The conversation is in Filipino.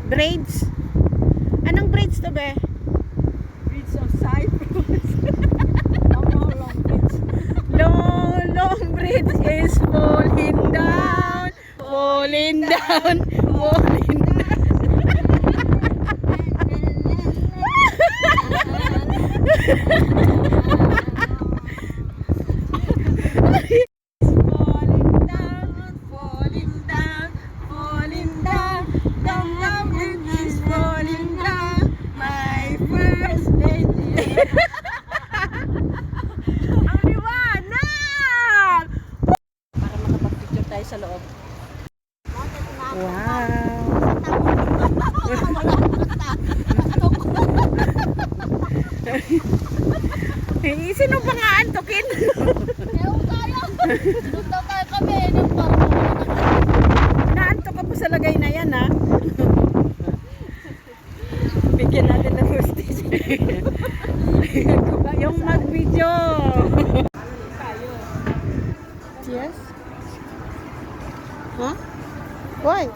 Braids? Anong braids to, be? Bridge of Cyprus. Long bridge. Long bridge is falling down, falling down, falling down. Falling down, falling down, falling down. The long bridge is falling down. My first lady. Ang liwanag! Para makapag-picture tayo sa loob. Wow. Eh, sino pa nga antukin? Ewan tayo. Doon daw tayo kami. Ng parko. Naantok ka pa sa lagay na yan, ha? Bigyan natin ng hostage. Yung mag-video. Yes? Huh? Why?